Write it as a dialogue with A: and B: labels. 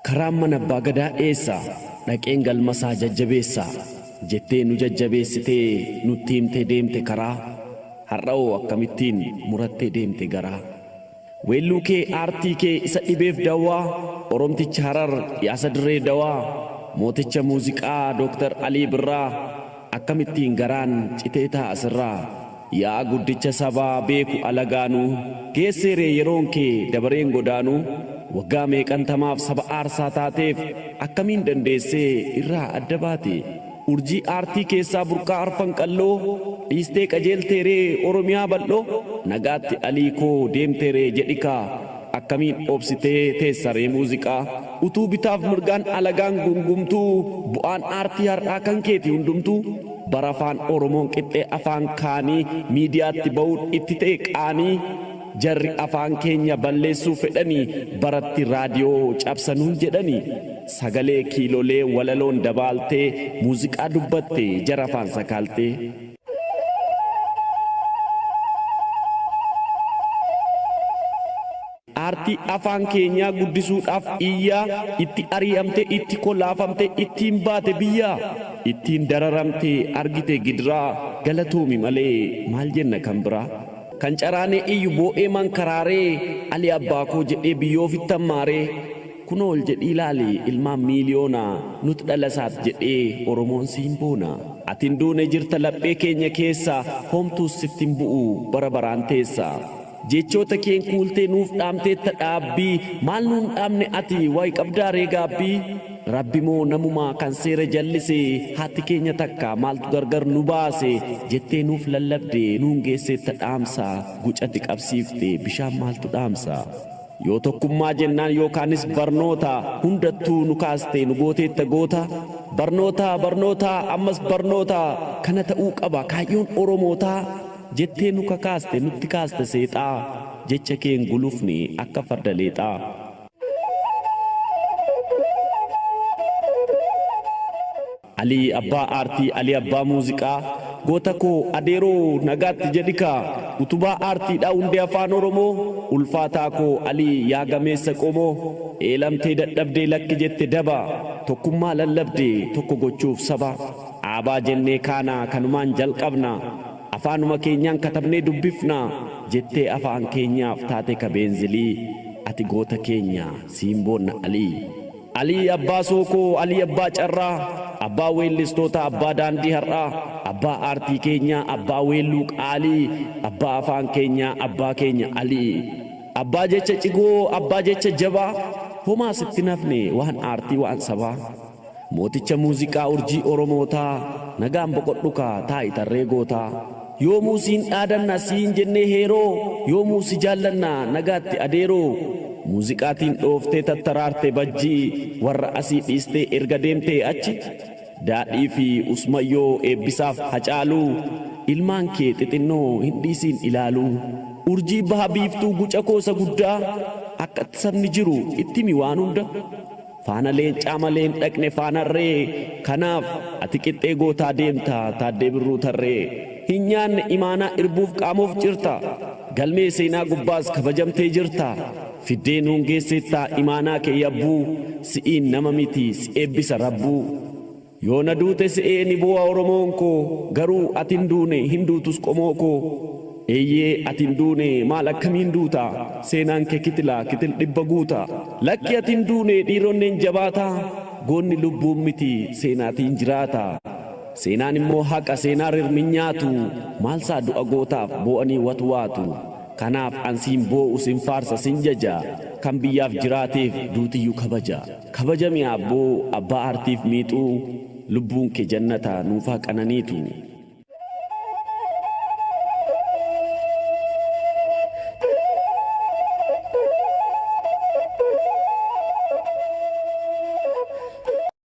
A: Karaan mana abbaa gadaa eessa dhaqeen galmasaa jajjabeessa jettee nu jajjabeessitee nutti himtee deemte karaa har'aoo akkamittiin murattee deemte garaa. Weelluu kee aartii kee isa dhibeef dawaa Oromticha Harar yaasa dirree dawaa mooticha muuziqaa Dr. Alii Birraa akkamittiin garaan citee taa'a sirraa. Yaa guddicha sabaa beeku alagaanuu geesseeree yeroon kee dabareen godaanuu waggaa meeqantamaaf saba aarsaa taateef akkamiin dandeessee irraa adda baate. Urjii aartii keessaa burqaa arfan qalloo dhiistee qajeelteeree Oromiyaa bal'oo nagaatti alii koo deemteeree jedhikaa akkamiin obsitee teessaree muuziqaa utuu bitaaf mirgaan alagaan gungumtuu bu'aan aartii har'aa kan keeti hundumtuu. Bara afaan Oromoon qixxee afaan kaanii miidiyaatti ba'uun itti ta'e qaanii jarri afaan keenya balleessuu fedhanii baratti raadiyoo cabsanuun jedhanii sagalee kiilolee walaloon dabaaltee muuziqaa dubbatte jara afaan sakaaltee. Aartii afaan keenyaa guddisuudhaaf iyyaa itti ari'amte itti kolaafamte ittiin baate biyyaa ittiin dararamte argite gidiraa galatoomi malee maal jenna kan biraa. Kan caraanee iyyu boo'ee mankaraaree Ali abbaa koo jedhee biyyoofitti ammaaree kunoo ol jedhii ilaali ilmaan miiliyoonaa nuti dhalasaat jedhee Oromoon siin boona. Atiin duune jirta laphee keenya keessaa homtuus sittiin bu'u bara baraan teessaa. Jechoota keen kuultee nuuf dhaamteetta dhaabbii maal nuun dhaamne ati wayi qabdaaree gaabbii. Rabbi moo namumaa kan seera jallisee haati keenya takka maaltu gargar nu baase jettee nuuf lallabde nuun geesseetta dhaamsaa gucatti qabsiifte bishaan maaltu dhaamsaa. Yoo tokkummaa jennaan yookaanis barnoota hundattuu nu kaaste nu gooteetta goota. Barnoota ammas barnoota kana ta'uu qaba kaayyoon Oromootaa. Jettee nu kakaaste nutti kaaste seexaa jecha keen gulufni akka farda leexaa. Alii abbaa aartii Alii abbaa muuziqaa goota koo adeeroo nagaatti jedhikaa utubaa aartiidhaa hundee afaan Oromoo ulfaataa koo Alii yaa gameessa qomoo eelamtee dadhabdee lakki jette daba tokkummaa lallabdee tokko gochuuf saba aabaa jennee kaanaa kanumaan jalqabna. Afaanuma keenyaan katabnee dubbifna jettee afaan keenyaaf taate kabeenzilii ati goota keenya siimboonna Alii abbaa sookoo Alii abbaa carraa abbaa weellistoota abbaa daandii har'aa abbaa aartii keenyaa abbaa weelluu qaalii abbaa afaan keenyaa abbaa keenya Alii abbaa jecha cigoo abbaa jecha jabaa homaa sitti nafne waan aartii waan sabaa. Mooticha muuziqaa urjii Oromootaa nagaan boqodhukaa taa'i tarree gootaa. Yoomuu siin dhaadanna siin jennee heeroo yoomuu si jaallanna nagaatti adeeroo muuziqaatiin dhooftee tattaraarte bajjii warra asii dhiistee erga deemtee achi daadhii fi usmayyoo eebbisaaf hacaaluu ilmaan kee xixinnoo hin dhiisiin ilaaluu urjii baha biiftuu guca koosa guddaa akka sabni jiru ittimi waan hunda. Faana leencaa maleen dhaqne faanarree kanaaf ati qixxee gootaa deemta taaddee birruu tarree. Hin nyaanne imaanaa irbuuf qaamuuf jirta galmee seenaa gubbaas kabajamtee jirta fiddee nuun geesseettaa imaanaa kee yabbuu si'iin nama miti si eebbisa rabbuu. Yoo na duute si'ee ni bu'a Oromoon koo garuu atin duune hin duutus qomoo koo. Eeyyee atin duune maal akkamiin duuta seenaan kee kitil dhibba guuta lakki atin duune dhiironneen jabaataa goonni lubbuun miti seenaatiin jiraata. Seenaan immoo haqa seenaa rirminyaatu maal saa du'a gootaaf boo'anii watu kanaaf ansiin boo'u sin faarsa sin jaja kan biyyaaf jiraateef duutiyyuu kabajami abboo abbaa aartiif miixuu lubbuun kee jannata nuufaa qananiitu.